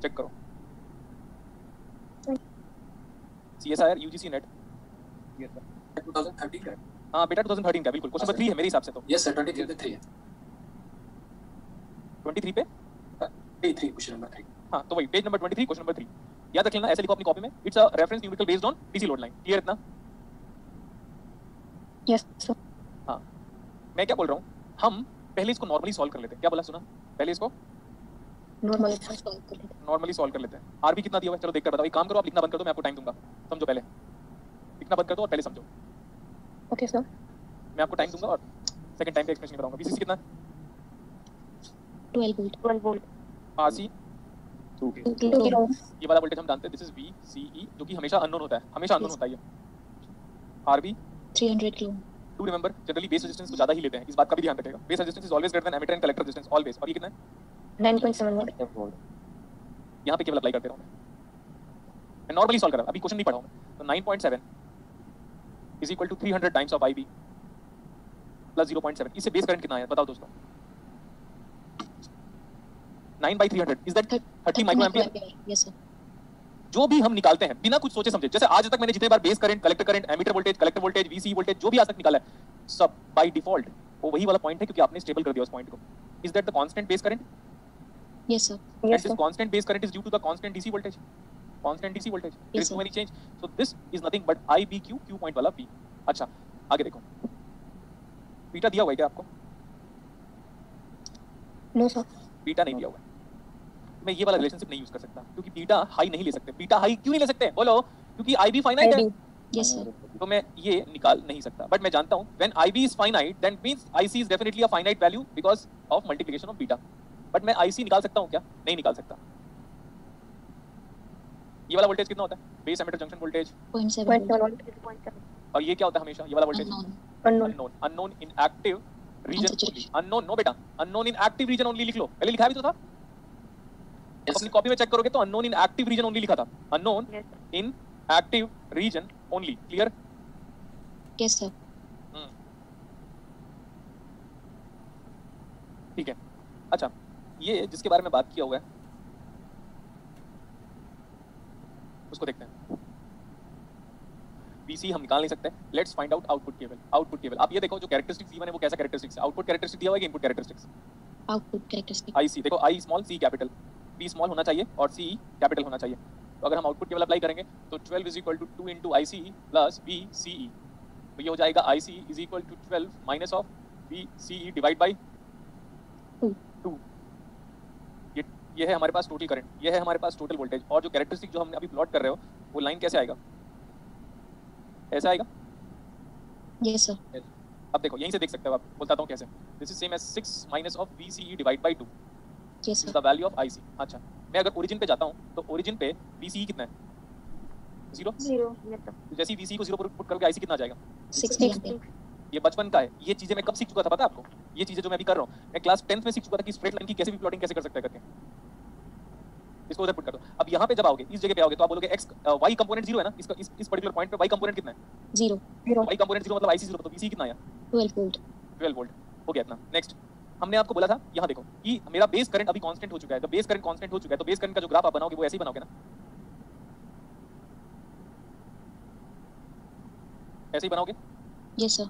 Check करो। CSIR UGC net. Yes sir 2013 का। हाँ बेटा 2013 का बिल्कुल। क्वेश्चन नंबर 3 है मेरे हिसाब से तो। यस सर 23 पे 3 है। 23 पे 3 क्वेश्चन नंबर 3। हाँ तो वही पेज नंबर 23 क्वेश्चन नंबर 3 याद रख लेना, ऐसे लिखो अपनी कॉपी में, it's a reference numerical based on DC load line. Clear इतना? Yes sir. हाँ मैं क्या बोल रहा हूँ, हम पहले इसको नॉर्मली सॉल्व कर लेते हैं। क्या बोला सुना? पहले इसको नॉर्मली सॉल्व कर लेते हैं। नॉर्मली सॉल्व कर लेते हैं। आरबी कितना दिया हुआ है चलो देखकर बताओ। एक काम करो आप लिखना बंद कर दो, मैं आपको टाइम दूंगा, समझो पहले। लिखना बंद कर दो और पहले समझो। Okay sir. मैं आपको टाइम दूंगा और सेकंड टाइम पे एक्सप्लेनेशन कराऊंगा। बीसीसी कितना है? 12 वोल्ट। RC 2 kilo. ये वाला वोल्टेज हम जानते हैं, दिस इज VCE जो कि हमेशा अननोन होता है, हमेशा अननोन होता है ये। RB 300 kilo. To remember generally base resistance को ज्यादा ही लेते हैं, इस बात का भी ध्यान रखिएगा। Base resistance is always greater than emitter and collector resistance always. और ये कितना है? 9.7 वोल्ट। यहाँ पे केवल अप्लाई करते रहो। मैं नॉर्मली सॉल्व कर रहा हूं, अभी क्वेश्चन नहीं पढ़ा हूं मैं। तो 9.7 is equal to 300 times of IB plus 0.7। इससे बेस करंट कितना है बताओ दोस्तों? 9/300 is that 30 micro ampere. Yes sir. जो भी हम निकालते हैं बिना कुछ सोचे समझे, जैसे आज तक मैंने जितने बार base current, collector current, emitter voltage, collector voltage, VCE voltage जो भी आज तक निकाला है, सब बाय डिफॉल्ट वो वही वाला पॉइंट है क्योंकि आपने स्टेबल कर दिया उस पॉइंट को। Is that the constant base current? Yes sir. And this constant base current is due to the constant DC voltage. Constant DC voltage. There is no any change. So this is nothing but IBQ, Q point वाला B. अच्छा आगे देखो, beta दिया हुआ है क्या आपको? No sir. Beta नहीं दिया हुआ है। मैं ये वाला रिलेशनशिप नहीं यूज कर सकता क्योंकि बीटा हाई नहीं ले सकते। बीटा हाई क्यों नहीं ले सकते बोलो? क्योंकि IB फाइनाइट है। Yes sir. तो मैं ये निकाल नहीं सकता, बट मैं जानता हूँ when IB is finite then means IC is definitely a finite value because of multiplication of beta. But मैं IC निकाल सकता हूँ क्या? नहीं निकाल सकता। ये वाला वोल्टेज कितना होता है? बेस एमिटर जंक्शन वोल्टेज 0.7 और ये क्या होता है हमेशा? ये वाला voltage unknown. Unknown in active region only. Unknown no बेटा, unknown in active region only लिख लो। पहले लिखा भी तो था। अपनी कॉपी में चेक करोगे तो unknown in active region only लिखा था। Unknown in active region only. Clear? Yes sir. ठीक है। अच्छा ये जिसके बारे में बात किया हुआ है उसको देखते हैं। VC हम निकाल नहीं सकते। Let's find out output cable. Output cable आप ये देखो जो कैरेक्टरिस्टिक्स गिवन है वो कैसा कैरेक्टरिस्टिक्स है? आउटपुट कैरेक्टरिस्टिक दिया हुआ है कि input characteristics? Output characteristic. IC देखो I small C capital, B small होना चाहिए और C कैपिटल होना चाहिए। तो अगर हम आउटपुट केबल अप्लाई करेंगे तो 12 is equal to 2 into IC प्लस VCE। तो ये हो जाएगा IC is equal to 12 minus of VCE divide by 2। ये है हमारे पास टोटल करंट, ये है हमारे पास टोटल वोल्टेज। और जो कैरेक्टरिस्टिक जो हमने अभी प्लॉट कर रहे हो वो लाइन कैसे आएगा? ऐसा आएगा। Yes sir. अब देखो यहीं से देख सकते हो आप, बताता हूँ कैसे। This is same as 6 minus of VCE divide by 2 yes is sir. The value of IC। अच्छा मैं अगर ओरिजिन पे जाता हूँ तो ओरिजिन पे VCE कितना है? 0। तो जैसे ही VCE को 0 पर पुट करोगे IC कितना आ जाएगा? 60 एम्पीयर। ये बचपन का है। ये चीजें मैं कब सीख चुका था पता है आपको? ये चीजें जो मैं अभी कर रहा हूँ मैं क्लास 10th में सीख चुका था कि स्ट्रेट लाइन की कैसे भी प्लॉटिंग कैसे कर सकते हैं करके। इसको उधर पुट कर दो। अब यहाँ पे जब आओगे इस जगह पे आओगे तो आप बोलोगे x y कंपोनेंट 0 है ना, इसका इस पर्टिकुलर पॉइंट पे y कंपोनेंट कितना है? 0। y कंपोनेंट 0 मतलब IC 0, तो VC कितना आया? 12 वोल्ट। 12 वोल्ट हो गया इतना। नेक्स्ट हमने आपको बोला था यहाँ देखो कि मेरा बेस करंट अभी कांस्टेंट हो चुका है। जब बेस करंट कांस्टेंट हो चुका है तो बेस करंट का जो ग्राफ आप बनाओगे वो ऐसे ही बनाओगे ना, ऐसे ही बनाओगे। Yes sir.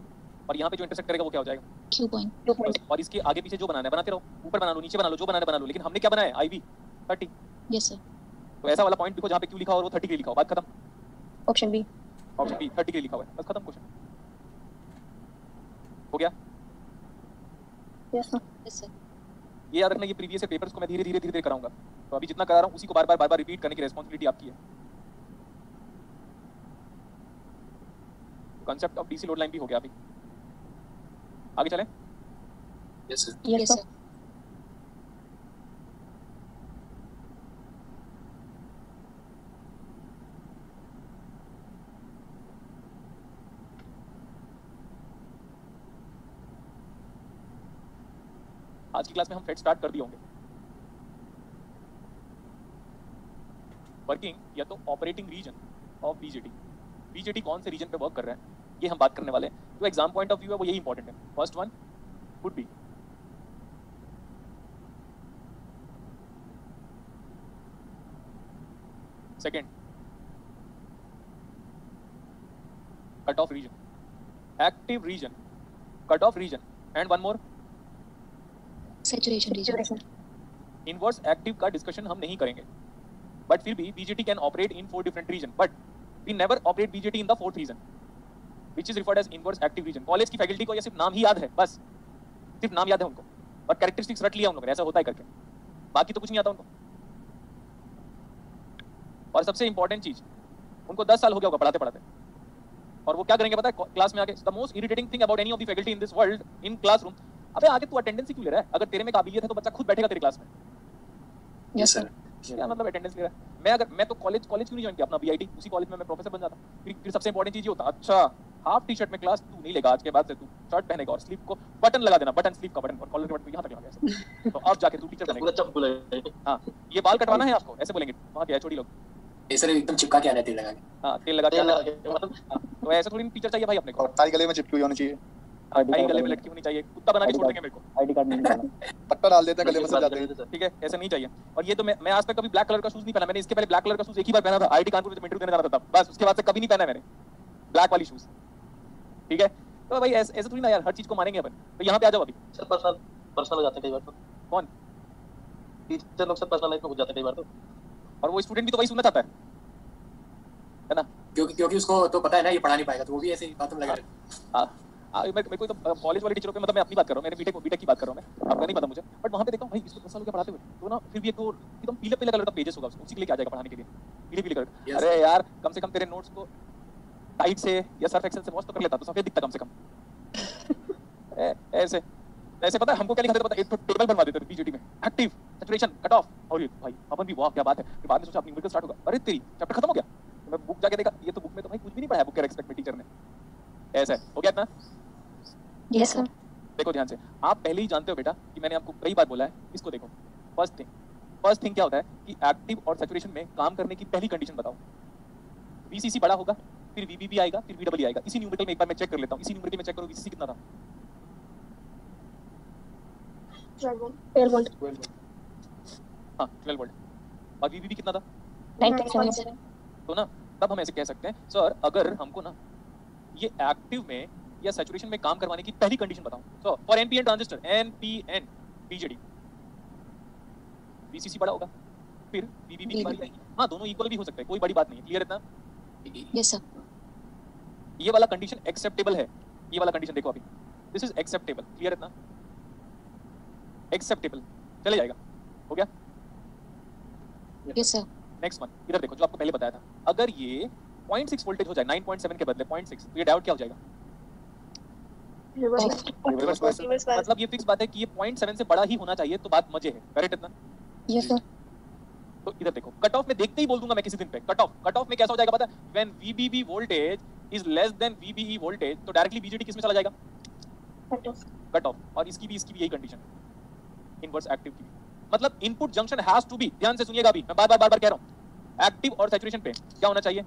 और यहाँ पे जो इंटरसेक्ट करेगा वो क्या हो जाएगा? Q point. और इसके आगे पीछे जो बनाना है बनाते रहो, ऊपर बना लो नीचे बना लो जो बनाना है बना लो। लेकिन हमने क्या बनाया है? IB 30। Yes sir. तो ऐसा वाला पॉइंट देखो जहाँ पे Q लिखा हो और वो 30 के लिए लिखा हो, बात खत्म। Option B. ऑप्शन बी 30 के लिए लिखा हुआ है, बस खत्म क्वेश्चन हो गया। Yes sir. Yes sir. ये याद रखना, ये प्रीवियस पेपर्स को मैं धीरे धीरे कराऊंगा। तो अभी जितना करा रहा हूँ उसी को बार बार रिपीट करने की रिस्पांसिबिलिटी आपकी है। Concept of DC load line भी हो गया अभी। आगे चलें। Yes sir. Yes sir. आज की क्लास में हम फेट स्टार्ट कर दिए होंगे। वर्किंग या तो operating region of BJT. BJT कौन से रीजन पे वर्क कर रहा है ये हम बात करने वाले हैं। जो एग्जाम पॉइंट ऑफ व्यू है वो यही इंपॉर्टेंट है। First one would be second cut off region, active region, cut off region, and one more Saturation region. Inverse active का डिस्कशन हम नहीं करेंगे, बट फिर भी BJT can operate in 4 different region, but we never operate BJT in the 4th region which is referred as inverse active region. College की faculty को ये सिर्फ नाम ही याद है, बस सिर्फ नाम याद है उनको, और कैरेक्टरिस्टिक्स रट लिया उन लोगों ने, ऐसा होता है करके, बाकी तो कुछ नहीं आता उनको। और सबसे इंपॉर्टेंट चीज, उनको 10 साल हो गया होगा पढ़ाते पढ़ाते, और वो क्या करेंगे पता है क्लास में आके, the most irritating thing about any of the faculty in this world in classroom, अबे आगे तू अटेंडेंस ही क्यों ले रहा है? अगर तेरे में काबिलियत है तो बच्चा खुद बैठेगा तेरी क्लास में। Yes sir. क्या मतलब अटेंडेंस ले रहा है? मैं तो कॉलेज क्यों नहीं ज्वाइन किया अपना बीआईटी, उसी कॉलेज में मैं प्रोफेसर बन जाता। फिर सबसे इंपॉर्टेंट चीज ये होता, अच्छा हाफ टी शर्ट में क्लास तू नहीं लेगा, आज के बाद से तू शर्ट पहनेगा और स्लीव को बटन लगा देना, बटन स्लीव का बटन और कॉलर के बटन यहां तक लगा ऐसे, तो अब जाके तू टीचर बनेगा। पूरा चप्पू लगा। हां, ये बाल कटवाना है आपको, ऐसे बोलेंगे वहां के छोटी लोग। ये सर एकदम चिपका के आना तेल लगा के। हां, तेल लगा के तेल आना, लगा के, मतलब तो ऐसे थोड़ी टीचर चाहिए भाई अपने को, और टाई गले में चिपकी हुई होनी चाहिए, टाई गले में लटकी होनी चाहिए, कुत्ता बना के छोड़ देंगे मेरे को, आईडी कार्ड नहीं निकालना। पट्टा डाल देते हैं गले में से जाते हैं। ठीक है, ऐसे नहीं चाहिए। और ये तो मैं आज तक कभी ब्लैक कलर का शूज नहीं पहना, मैंने इसके पहले ब्लैक कलर का शूज एक ही बार पहना था, आईटी कानपुर में इंटरव्यू देने जाना था तब, बस उसके बाद से कभी नहीं पहना मैंने ब्लैक वाली शूज। ठीक है, तो भाई ऐसे थोड़ी ना यार, हर चीज को मानेंगे अपन। तो यहाँ पे आ जाओ अभी। सर पर्सनल हो जाते हैं कई बार तो। कौन? टीचर लोग सर पर्सनल लाइफ में घुस जाते हैं कई बार तो। और वो स्टूडेंट भी तो वही सुनना चाहता है ना? क्योंकि उसको तो पता है ना ये पढ़ा नहीं पाएगा, तो वो भी ऐसे ही बातों में लगा रहता है। मेरे को तो कॉलेज वाले टीचरों पे, मतलब मैं अपनी बात कर रहा हूँ, मैंने बीटेक की बात कर रहा हूँ मैं, आपका नहीं पता मुझे, बट वहाँ पे देखता हूँ भाई इसको 10 साल हो गया पढ़ाते हुए, तो ना फिर भी एक तो एकदम पीले पीले कलर का पेजेस होगा, उसी के लिए आ जाएगा पढ़ाने के लिए, पीले पीले कलर। Yes. अरे यार कम से कम तेरे नोट्स को टाइट से या सर्फ एक्सेल से वॉश तो कर लेता, तो सफेद दिखता कम से कम। ऐसे ऐसे पता है हमको क्या लिखा देता, पता है एक तो टेबल बनवा देते थे बीजेटी में, एक्टिव, सैचुरेशन, कट ऑफ, और ये भाई अपन भी वाह क्या बात है। फिर बाद में सोचा अपनी न्यूमेरिकल स्टार्ट होगा, अरे तेरी चैप्टर खत्म हो गया। तो मैं बुक जाके देखा, ये तो बुक में तो भाई कुछ भी नहीं पढ़ाया, बुक के रेस्पेक्ट में टीचर ने। ऐसा है, हो गया इतना? Yes sir. देखो ध्यान से, आप पहले ही जानते हो बेटा कि मैंने आपको कई बार बोला है, इसको देखो। फर्स्ट थिंग क्या होता है कि एक्टिव और सैचुरेशन में काम करने की पहली कंडीशन बताओ। वीसीसी बड़ा होगा, फिर वीबीबी आएगा, फिर वीडब्ल्यू आएगा। इसी न्यूमेरिकल में एक बार मैं चेक कर लेता हूं, इसी न्यूमेरिकल में चेक करो वीसीसी कितना था। 12 volt. हां 12 वोल्ट। और वीबीबी कितना था? 9.7. तो ना तब हम ऐसे कह सकते हैं, सर अगर हमको ना ये एक्टिव में या सैचुरेशन में काम करवाने की पहली कंडीशन बताओ। So for NPN transistor, NPN BJD, VCC बड़ा होगा, फिर वीबीबी की बारी आएगी। हां दोनों इक्वल भी हो सकते हैं, कोई बड़ी बात नहीं है, क्लियर इतना? Yes sir. ये वाला कंडीशन एक्सेप्टेबल है, ये वाला कंडीशन देखो अभी, दिस इज एक्सेप्टेबल, क्लियर इतना? एक्सेप्टेबल चले जाएगा, हो गया? Yes sir. नेक्स्ट वन, इधर देखो जो आपको पहले बताया था, अगर ये 0.6 वोल्टेज हो जाए 9.7 के बदले 0.6, तो ये डायोड क्या हो जाएगा? Reverse bias. मतलब ये फिक्स बात है कि ये 0.7 से बड़ा ही होना चाहिए, तो बात मजे है, करेक्ट इतना? Yes sir. तो इधर देखो, कट ऑफ में देखते ही बोल दूंगा मैं किसी दिन पे, कट ऑफ में कैसा हो जाएगा पता है? When वीबीबी voltage is less than VBE voltage, तो डायरेक्टली बीजेटी किस में चला जाएगा? Cut off. और इसकी भी यही कंडीशन है, इनवर्स एक्टिव की भी। मतलब input junction has to be, ध्यान से सुनिएगा अभी, मैं बार बार कह रहा हूं, एक्टिव और सैचुरेशन पे क्या होना चाहिए?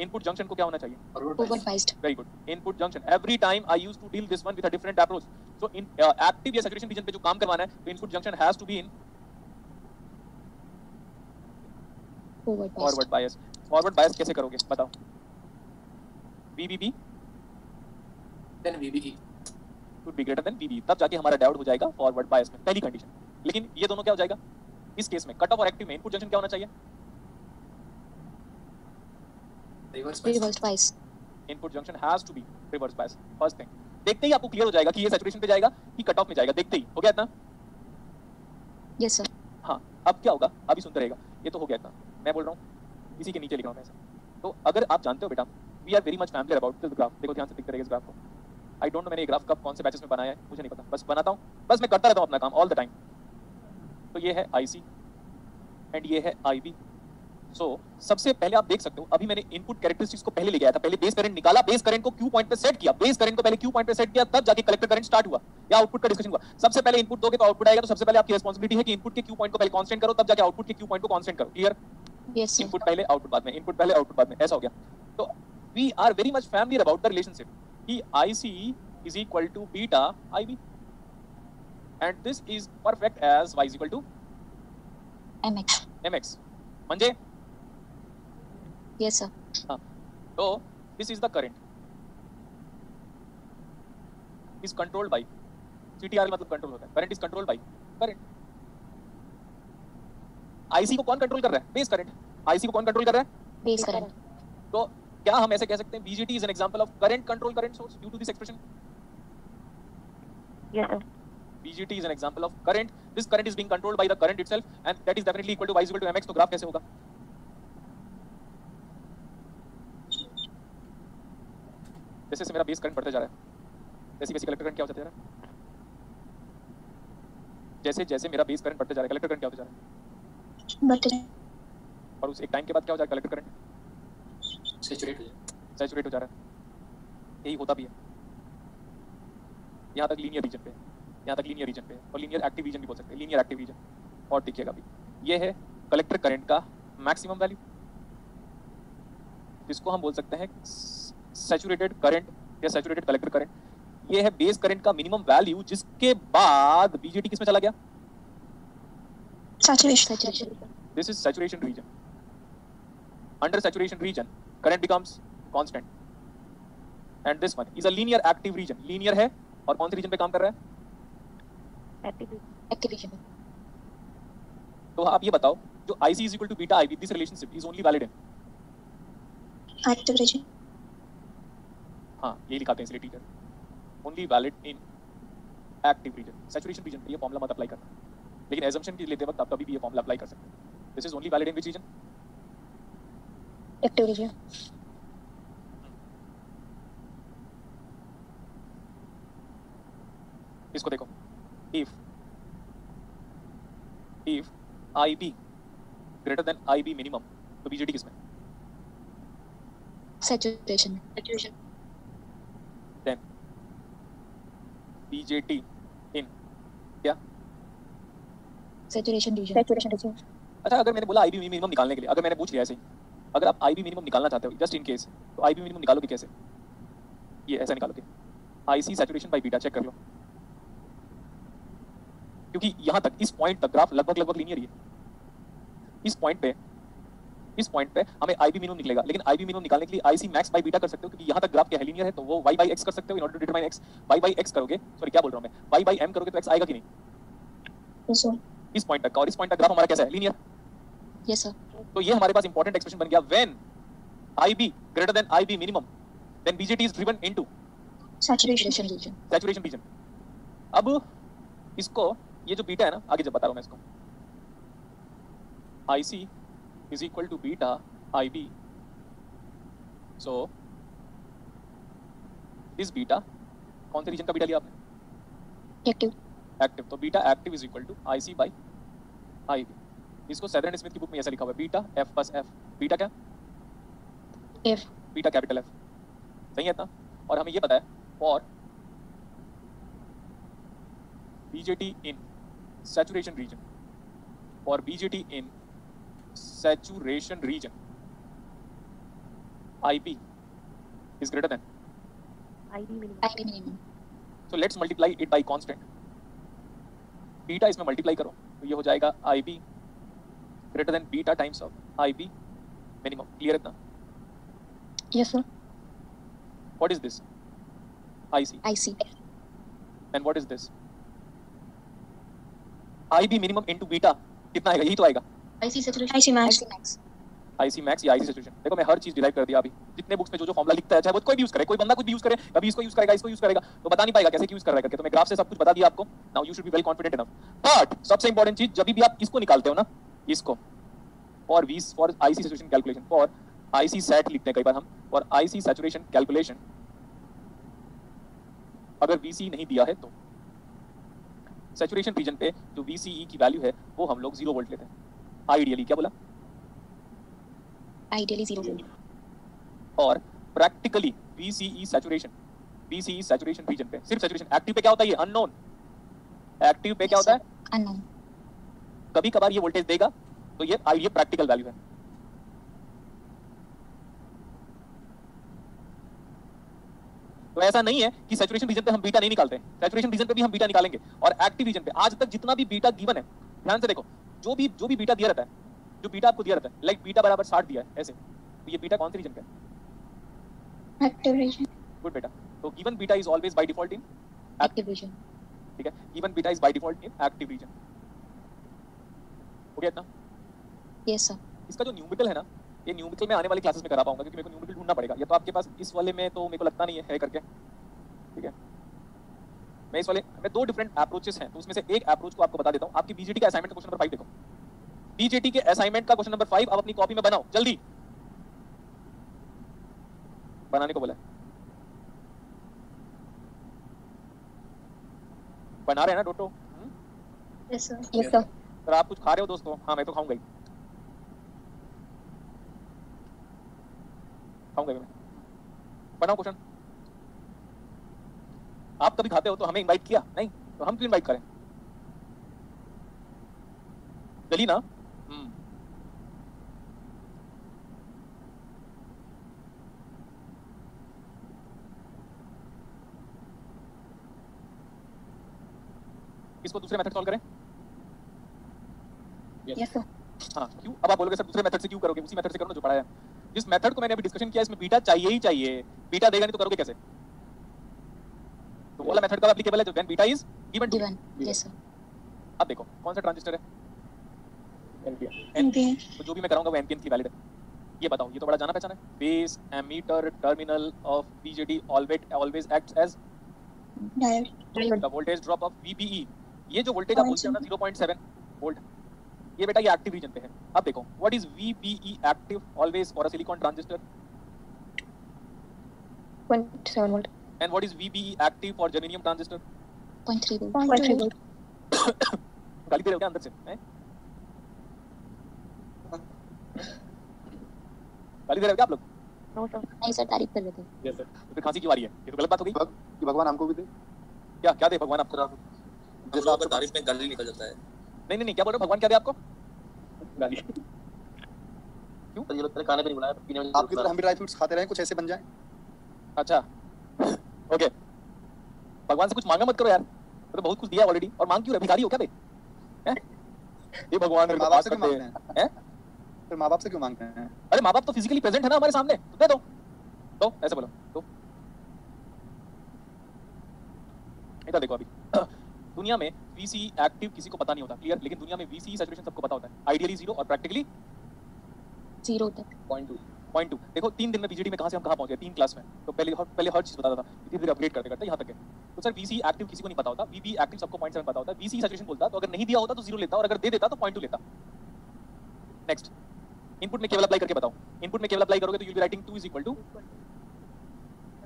इनपुट जंक्शन को क्या होना चाहिए? Forward biased. Very good, input junction. Every time I used to deal this one with a different approach. So in active या सैचुरेशन रीजन पे जो काम करवाना है, तो input junction has to be in Forward biased. Forward bias. Forward bias कैसे करोगे बताओ? VBB then VBE should be greater than VB, तब जाके हमारा डायोड हो जाएगा फॉरवर्ड बायस में, पहली कंडीशन। लेकिन ये दोनों क्या हो जाएगा इस केस में? कट ऑफ और एक्टिव में इनपुट जंक्शन क्या होना चाहिए? Reverse bias. Input junction has to be reverse bias. First thing, देखते ही आपको क्लियर हो जाएगा कि ये सैचुरेशन पे जाएगा कि कट ऑफ में जाएगा, देखते ही हो गया इतना? Yes sir. हाँ, अब क्या होगा अभी सुनते रहेगा, ये तो हो गया इतना, मैं बोल रहा हूँ इसी के नीचे लिख रहा हूँ ऐसा। तो अगर आप जानते हो बेटा, we are very much familiar about this graph, देखो ध्यान से दिखते रहेगा इस ग्राफ को। आई डोंट नो मैंने ये ग्राफ कब कौन से बैचेस में बनाया है, मुझे नहीं पता, बस बनाता हूँ, बस मैं करता रहता हूँ अपना काम ऑल द टाइम। तो ये है आईसी एंड ये है आईबी। सो सबसे पहले आप देख सकते हो, अभी मैंने इनपुट कैरेक्टरिस्टिक्स को पहले ले गया था, पहले बेस करंट निकाला, बेस करंट को क्यू पॉइंट पे सेट किया, बेस करंट को पहले क्यू पॉइंट पे सेट किया, तब जाके कलेक्टर करंट स्टार्ट हुआ या आउटपुट का डिस्कशन हुआ। सबसे पहले इनपुट दोगे तो आउटपुट आएगा, तो सबसे पहले आपकी रिस्पांसिबिलिटी है कि इनपुट के क्यू पॉइंट को पहले कांस्टेंट करो, तब जाके आउटपुट के क्यू पॉइंट को कांस्टेंट करो, क्लियर? Yes sir. इनपुट पहले आउटपुट बाद में, इनपुट पहले आउटपुट बाद में, ऐसा हो गया। तो we are very much familiar about the relationship कि IC is equal to beta IB and this is perfect as y is equal to MX. mx. म्हणजे Yes, sir. हाँ, तो this is the current is controlled by CTRL मतलब control होता है, current is controlled by current. IC को कौन control कर रहा है? Base current. IC को कौन कंट्रोल कर रहा है? Base current. तो क्या हम ऐसे कह सकते हैं BJT is an example of current control current source due to this expression? Yes, sir. BJT is an example of current. This current is being controlled by the current itself, and that is definitely equal to y is equal to mx. तो graph कैसे होगा? जैसे से मेरा base current बढ़ता जा रहा है, जैसे वैसे कलेक्टर करंट क्या होता जा रहा है? जैसे जैसे मेरा बेस करंट बढ़ता जा रहा है, कलेक्टर करंट क्या होता जा रहा है? But और उस एक टाइम के बाद क्या हो जाएगा? कलेक्टर करंट सैचुरेट हो जा रहा है. यही होता भी है. यहाँ तक लीनियर रीजन पे, यहाँ तक लीनियर रीजन पे, और लीनियर एक्टिव रीजन भी बोल सकते हैं, लीनियर एक्टिव रीजन. और देखिएगा भी, ये है कलेक्टर करंट का मैक्सिमम वैल्यू, जिसको हम बोल सकते हैं सैचुरेटेड करंट या सैचुरेटेड कलेक्टर करंट. ये है बेस करंट का मिनिमम वैल्यू, जिसके बाद बीजेटी किस में चला गया? saturation. This is saturation region. Under saturation region, current becomes constant. And this one is a linear active region. Linear है और कौन से region पे काम कर रहा है? Active region. तो आप ये बताओ, जो IC is equal to beta IB, this relationship is only valid in? Active region. हाँ, यही लिखाते हैं इसलिए teacher. Only valid in active region. Saturation region पे ये फॉर्मूला मत अप्लाई करना. लेकिन assumption की लेते वक्त आप कभी भी ये फॉर्मूला अप्लाई कर सकते हैं. This is only valid in which region? Active region. इसको देखो, if IB greater than IB minimum, तो BJT किसमें? Saturation. Then BJT in क्या? Saturation region. अच्छा, अगर मैंने बोला IB मिनिमम निकालने के लिए, अगर मैंने पूछ लिया ऐसे ही, अगर आप IB मिनिमम निकालना चाहते हो जस्ट इन केस, तो IB मिनिमम निकालोगे कैसे? ये ऐसा निकालोगे, IC saturation by beta, check कर लो. क्योंकि यहाँ तक इस पॉइंट तक ग्राफ लगभग लीनियर ही है. इस पॉइंट पे हमें IB मिनिमम निकलेगा, लेकिन IB मिनिमम निकालने के लिए IC मैक्स बाय बीटा कर सकते हो, क्योंकि यहाँ तक ग्राफ क्या है? लीनियर है. तो वो y by x कर सकते हो in order to determine x. y by x करोगे, सॉरी क्या बोल रहा हूँ मैं, y by m करोगे तो x आएगा कि नहीं? Yes, sir. इस पॉइंट तक का, और इस पॉइंट तक ग्राफ हमारा कैसा है? लीनियर. Yes, sir. तो ये हमारे पास इंपॉर्टेंट एक्सप्रेशन बन गया, when IB greater than IB minimum, then BJT is driven into Saturation region. saturation region. अब इसको, ये जो बीटा है ना, आगे जब बता रहा हूँ मैं इसको, IC is equal to beta IB. So this beta, कौन से रीजन का बीटा लिया आपने? Active. एक्टिव. तो beta active is equal to IC by IB. इसको सेदरन स्मिथ की बुक में ऐसा लिखा हुआ है, beta F plus F. Beta क्या? F. Beta capital F. सही है इतना? और हमें ये पता है, और BJT in saturation region, और BJT in saturation region, IB is greater than IB minimum. IB minimum. so let's multiply it by constant. Beta इसमें मल्टीप्लाई करो तो ये हो जाएगा IB greater than beta times of IB minimum. Clear है इतना? Yes, sir. What is this? IC. IC. And what is this? IB minimum into beta कितना आएगा? यही तो आएगा. IC saturation. IC max. IC max या IC saturation. देखो मैं हर चीज डिराइव कर दिया अभी. जितने बुक्स में जो फॉर्मूला लिखता है, चाहे वो कोई भी यूज करे, कोई बंदा कुछ भी यूज करे, कभी इसको यूज करेगा, इसको यूज करेगा, तो बता नहीं पाएगा कैसे यूज कर रहा है करके. तो मैं ग्राफ से सब कुछ बता दिया आपको. Now you should be well confident enough. But सबसे इंपॉर्टेंट चीज, जब भी आप इसको निकालते हो ना, इसको for IC saturation calculation, for IC sat लिखते हैं कई बार हम, और IC saturation कैलकुलेशन अगर VC नहीं दिया है तो सैचुरेशन रीजन पे जो VCE की वैल्यू है वो हम लोग 0 वोल्ट लेते हैं. आइडियली, क्या बोला? Ideally 0 volt. और प्रैक्टिकली VCE सैचुरेशन रीजन पे सिर्फ सैचुरेशन. एक्टिव पे क्या होता है? ये अननोन. एक्टिव पे क्या होता है? Unknown. कभी कभार ये वोल्टेज देगा, तो ये प्रैक्टिकल वैल्यू है. तो ऐसा नहीं है कि सैचुरेशन रीजन पे हम बीटा नहीं निकालते. सैचुरेशन रीजन पे भी हम बीटा निकालेंगे, और एक्टिव रीजन पे आज तक जितना भी बीटा गिवन है, ध्यान से देखो, जो भी बीटा दिया रहता है, जो बीटा आपको दिया रहता है, लाइक बीटा बराबर 60 दिया है ऐसे, तो ये बीटा कौन सी रीजन का है? Active region. गुड बेटा। तो given beta is always by default in active reason. ठीक है, given beta is by default in active reason. हो गया इतना? Yes sir. इसका जो न्यूमेरिकल है ना, ये न्यूमेरिकल में आने वाली क्लासेस में करा पाऊंगा, क्योंकि मेरे को न्यूमेरिकल ढूंढना पड़ेगा। ये तो आपके पास इस वाले में तो मेरे को लगता नहीं है करके। ठीक है, मैं इस वाले में दो डिफरेंट अप्रोचेस हैं, तो उसमें से एक अप्रोच को आपको बता देता हूं। आपकी बीजेटी का असाइनमेंट का क्वेश्चन नंबर 5 देखो। बीजेटी के असाइनमेंट का क्वेश्चन नंबर 5 आप अपनी कॉपी में बनाओ, जल्दी बनाने को बोला है। बना रहे हैं ना डोटो? Yes sir. Yes sir. Sir आप कुछ खा रहे हो दोस्तों? हाँ मैं तो खाऊंगा ही, खाऊंगा मैं। बनाओ क्वेश्चन। आप कभी खाते हो तो हमें इनवाइट किया नहीं, तो हम क्यों इनवाइट करें? जली ना। इसको दूसरे मेथड सॉल्व करें? Yes sir. हाँ क्यों? अब आप बोलोगे सर दूसरे मेथड से क्यों करोगे? उसी मेथड से करो ना जो पढ़ा है। जिस मेथड को मैंने अभी डिस्कशन किया इसमें बीटा चाहिए ही चाहिए, बीटा देगा नहीं तो करोगे कैसे? तो वाला मेथड का एप्लीकेबल है जो when beta is given. Yes sir. अब देखो कौन सा ट्रांजिस्टर है? एनपीएन। तो जो भी मैं कराऊंगा वो एनपीएन की वैलिड है। ये बताओ, ये तो बड़ा जाना पहचाना है। Base emitter terminal of BJT always acts as diode. The voltage drop of VBE. ये जो वोल्टेज आप बोलते हो ना 0.7 वोल्ट, ये बेटा ये एक्टिव रीजन पे है। अब देखो what is VBE active always for a silicon transistor 0.7 volt. And what is VBE active for germanium transistor? 0.3 volt. 0.3 volt. गाली दे रहे हो क्या अंदर से? हैं? गाली दे रहे हो क्या आप लोग? No sir. नहीं सर, तारीफ कर रहे थे। Yes sir. तो फिर खांसी की बारी है, ये तो गलत बात हो गई। कि भगवान हमको भी दे। क्या क्या दे भगवान आपको? हम लोगों का तारीफ में गाली निकल जाता है। नहीं नहीं नहीं, क्या बोल रहे हो? भगवान क्या दे आपको? गाली। क्यों? तो ये लोग तेरे खाने पे नहीं बुलाया, पीने में आपकी तरह हम भी ड्राई फ्रूट्स खाते रहें, कुछ ऐसे बन जाए। अच्छा ओके, भगवान से कुछ मांगा मत करो यार, तो बहुत कुछ दिया ऑलरेडी। और मांग क्यों रहे? भिखारी हो क्या बे? हैं? ये भगवान माँ बाप से क्यों मांगते हैं? हैं? फिर माँ बाप से क्यों मांगते हैं? अरे माँ बाप तो फिजिकली प्रेजेंट है ना हमारे सामने, तो दे दो। तो ऐसे बोलो तो। इधर देखो, अभी दुनिया में VCE एक्टिव किसी को पता नहीं होता, क्लियर? लेकिन दुनिया में VCE सैचुरेशन सबको पता होता है, आइडियली 0 और प्रैक्टिकली 0 तक। 0.2। देखो 3 दिन में बीजेटी में कहां से हम कहां पहुंच गए 3 क्लास में। तो पहले हर चीज बताता था, धीरे धीरे अपग्रेड करते करते यहां तक है। तो सर VCE एक्टिव किसी को नहीं पता होता, VBE एक्टिव सबको 0.7 पता होता है। VCE सैचुरेशन बोलता तो अगर नहीं दिया होता तो 0 लेता, और अगर दे देता तो 0.2 लेता। नेक्स्ट, इनपुट में केवल अप्लाई करके बताओ। इनपुट में केवल अप्लाई करोगे तो you will be writing 2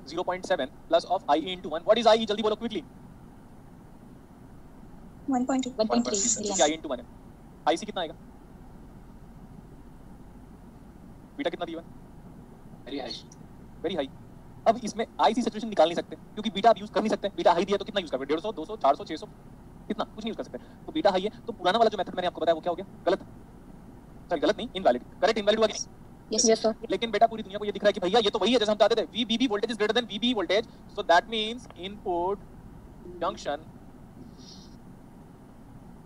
= 0.7 plus of IE * 1। What is IE? जल्दी बोलो क्विकली। 1.3। क्या IE * 1 है? IC कितना आएगा? बीटा कितना दिया? Very high. अब इसमें IC सैचुरेशन निकाल नहीं सकते क्योंकि बीटा आप यूज कर नहीं सकते। बीटा हाई दिया तो कितना यूज करोगे? 150, 200, 400, 600, कितना? कुछ नहीं यूज कर सकते। तो बीटा हाई है, तो पुराना वाला जो मेथड मैंने आपको बताया वो क्या हो गया? गलत। सॉरी गलत नहीं, इनवैलिड। करेक्ट, इनवैलिड हुआ कि नहीं? Yes sir. लेकिन बेटा पूरी दुनिया को ये दिख रहा है कि भैया ये तो वही है जैसे हम चाहते थे। VBB voltage is greater than VBE voltage, so that means input junction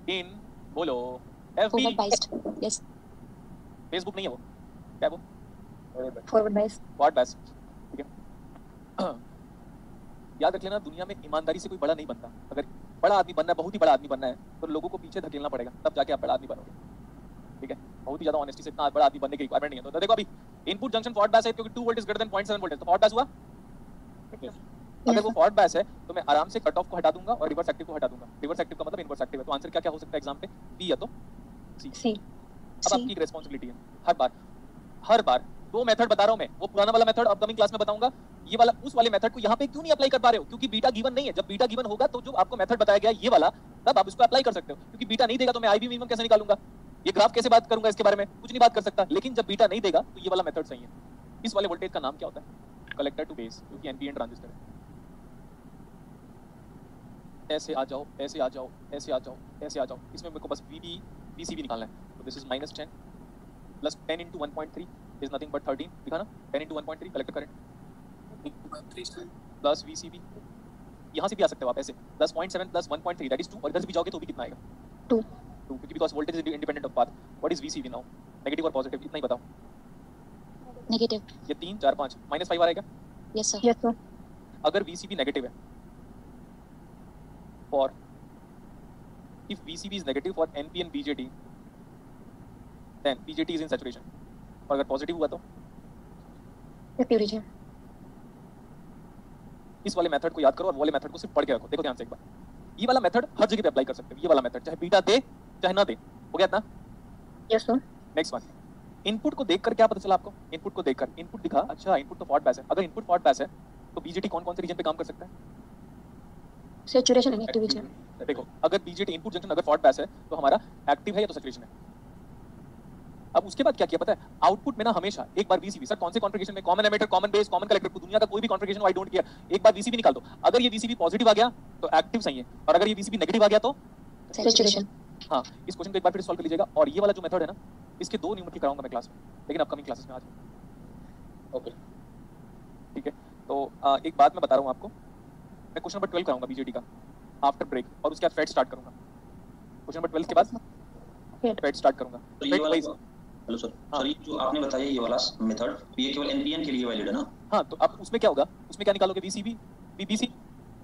in बोलो FB। यस। फेसबुक नहीं है वो, क्या है वो? Forward bias. फॉरवर्ड बायस। ठीक है, याद रख लेना, दुनिया में ईमानदारी से कोई बड़ा नहीं बनता। अगर बड़ा आदमी बनना है, बहुत ही बड़ा आदमी बनना है, तो लोगों को पीछे धकेलना पड़ेगा, तब जाके आप बड़ा आदमी बनोगे। ठीक है, बहुत ही ज्यादा ऑनेस्टी से इतना बड़ा आदमी बनने की रिक्वायरमेंट नहीं है। तो देखो अभी इनपुट जंक्शन फॉरवर्ड बायस है क्योंकि 2 volt is greater then 0.7 volt, तो फॉरवर्ड बायस हुआ। अगर वो फॉरवर्ड बायस है तो मैं आराम से कट ऑफ को हटा दूंगा और रिवर्स एक्टिव को हटा दूंगा। रिवर्स एक्टिव का मतलब इनवर्स एक्टिव है। तो आंसर क्या क्या हो सकता है एग्जाम पे? बी या तो सी। अब आपकी रिस्पांसिबिलिटी है हर बार 2 मेथड बता रहा हूं मैं, वो पुराना वाला मेथड अपकमिंग क्लास में बताऊंगा, ये वाला उस वाले मेथड को यहाँ पे क्यों नहीं अप्लाई कर पा रहे हो? क्योंकि बीटा गिवन नहीं है। जब बीटा गिवन होगा तो जो आपको मेथड बताया गया ये वाला, तब आप इसको अप्लाई कर सकते हो। क्योंकि बीटा नहीं देगा तो मैं IB मिनिमम कैसे निकालूंगा? ये ग्राफ कैसे बात करूंगा इसके बारे में? कुछ नहीं बात कर सकता। लेकिन जब बीटा नहीं देगा तो ये वाला मेथड सही है। इस वाले वोल्टेज का नाम क्या होता है? कलेक्टर टू बेस, क्योंकि NPN ट्रांजिस्टर है। ऐसे आ जाओ, ऐसे आ जाओ, ऐसे आ जाओ, ऐसे आ जाओ। इसमें मेरे को बस VCB निकालना है। तो this is -10 plus 10 × 1.3 is nothing but 13। दिखा ना, 10 × 1.3 कलेक्टर करंट प्लस VCB। यहाँ से भी आ सकते हो आप ऐसे, प्लस 0.7 प्लस 1.3 दैट इज 2, और इधर से भी जाओगे तो भी कितना आएगा? 2 क्योंकि because voltage is independent of path. What is VCB now? Negative और पॉजिटिव, इतना ही बताओ। नेगेटिव। ये 3 4 5 -5 आ रहेगा। Yes sir. Yes sir. अगर VCB नेगेटिव है for if VCB is negative for NP and BJT then BJT is in saturation और अगर positive हुआ तो एक्टिव रीजन। इस वाले मेथड को याद करो और वो वाले मेथड को सिर्फ पढ़ के रखो। देखो ध्यान से एक बार, ये वाला मेथड हर जगह पे अप्लाई कर सकते हो। ये वाला मेथड चाहे बीटा दे चाहे ना दे, हो गया इतना? Yes sir. Next one, input को देखकर क्या पता चला आपको? इनपुट को देखकर इनपुट दिखा, अच्छा इनपुट तो फॉल्ट पैस है। अगर इनपुट फॉल्ट पैस है तो बीजेटी कौन कौन से रीजन पे काम कर सकता है? Saturation and active region. देखो अगर बीजेटी इनपुट जंक्शन अगर फॉल्ट पैस है तो हमारा एक्टिव है या तो सैचुरेशन है। अब उसके बाद क्या किया पता है? आउटपुट में ना हमेशा एक बार VCB, सर कौन से कॉन्फ़िगरेशन में? Common emitter, common base, common collector, दुनिया का कोई भी कॉन्फ़िगरेशन आई डोंट केयर, एक बार VCB निकाल दो। अगर ये VCB पॉजिटिव आ गया तो एक्टिव सही है, और अगर ये VCB नेगेटिव आ गया तो सैचुरेशन। हाँ, इस क्वेश्चन को एक बार फिर सॉल्व कर लीजिएगा। और ये वाला जो मेथड है ना, इसके 2 न्यूमेरिकल कराऊंगा मैं क्लास में, लेकिन अपकमिंग क्लासेस में आज। ओके ठीक है, तो एक बात मैं बता रहा हूँ आपको, मैं क्वेश्चन नंबर 12 कराऊंगा बीजेटी का आफ्टर ब्रेक, और उसके बाद फेड स्टार्ट करूंगा। क्वेश्चन नंबर 12 के बाद फेड स्टार्ट करूंगा। तो ये वाला, हेलो सर, सर ये जो आपने बताया ये वाला मेथड, ये केवल एनपीएन के लिए वैलिड है ना? हाँ, तो अब उसमें क्या होगा? उसमें क्या निकालोगे? VCB BBC।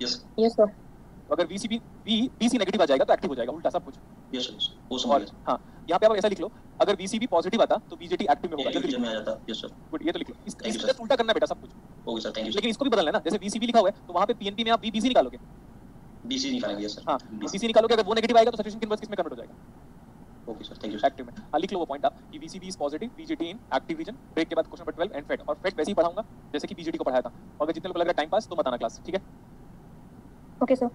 Yes yes sir. तो अगर VCB BC नेगेटिव आ जाएगा तो एक्टिव हो जाएगा, उल्टा सब कुछ। यस सर, वो और समझ गया। हाँ, यहाँ पे आप ऐसा लिख लो, अगर VCB पॉजिटिव आता तो BJT एक्टिव में होगा। जल्दी में आ जाता। यस सर, गुड, ये तो लिख लो। Thank you, इसको sir. जस्ट उल्टा करना है बेटा सब कुछ। ओके सर, थैंक यू लेकिन इसको भी बदलना है ना, जैसे VCB लिखा हुआ है तो वहाँ पे PNP में आप BC निकालोगे। बीसी निकालेंगे। यस सर, हाँ, BC निकालोगे, अगर वो नेगेटिव आएगा तो सैचुरेशन के इनवर्स किसमें कन्वर्ट हो जाएगा? Okay sir, thank you active में। हाँ, लिख लो वो पॉइंट आप कि VCB इज positive, BJT in active region. Break के बाद क्वेश्चन नंबर 12 एंड फेड, और फेड वैसे ही पढ़ाऊंगा जैसे कि BJT को पढ़ाया था। और अगर जितने लोग लग रहा है टाइम पास तो मत आना क्लास, ठीक है? Okay sir.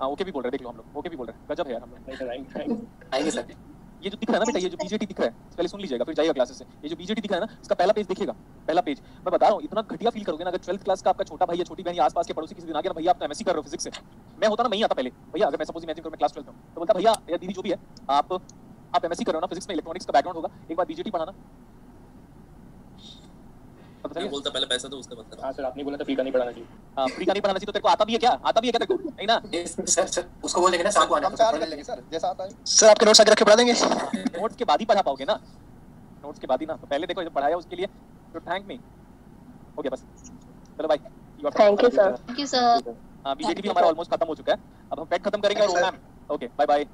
हाँ, ओके भी बोल रहे हैं, देख लो हम लोग ओके भी बोल रहे हैं। गजब है यार हम लोग। आएंगे सर। ये जो दिख रहा है ना बेटा, ये जो BJT दिख रहा है, पहले सुन लीजिएगा फिर जाइएगा क्लासेस से। ये जो BJT दिख रहा है ना, इसका पहला पेज देखिएगा, पहला पेज। मैं बता रहा हूँ, इतना घटिया फील करोगे ना अगर 12th क्लास का आपका छोटा भाई या छोटी बहन या आसपास के पड़ोसी किसी दिन आ गया ना, भैया आप तो MSc कर रहे हो फिजिक्स से। मैं होता ना, मैं ही आता पहले, भैया अगर मैं सपोज इमेजिन करूं मैं क्लास 12 में हूं, तो बोलता भैया या दीदी जो भी है, आप MSc कर रहे हो ना फिजिक्स में, इलेक्ट्रॉनिक्स का बैकग्राउंड होगा, एक बार BJT पढ़ाना। मैं बोलता पहले पैसा दो उसके बाद करो। हाँ सर, आपने बोला था फ्री का नहीं पढ़ाना चाहिए। हां, फ्री का नहीं पढ़ाना चाहिए तो तेरे को आता भी है क्या? आता भी है क्या तेरे को? नहीं ना? सर उसको बोल देंगे ना शाम को आना। हम चार्ज कर लेंगे सर, जैसा आता है। सर आपके नोट्स आगे रख के पढ़ा देंगे। नोट्स के बाद ही पढ़ा पाओगे ना, नोट्स के बाद ही ना। तो पहले देखो जब पढ़ाया उसके लिए तो थैंक मी। हो गया बस, चलो भाई। Thank you sir. Thank you sir. हां, BJT भी हमारा ऑलमोस्ट खत्म हो चुका है। अब हम फेड खत्म करेंगे और मैम ओके बाय बाय।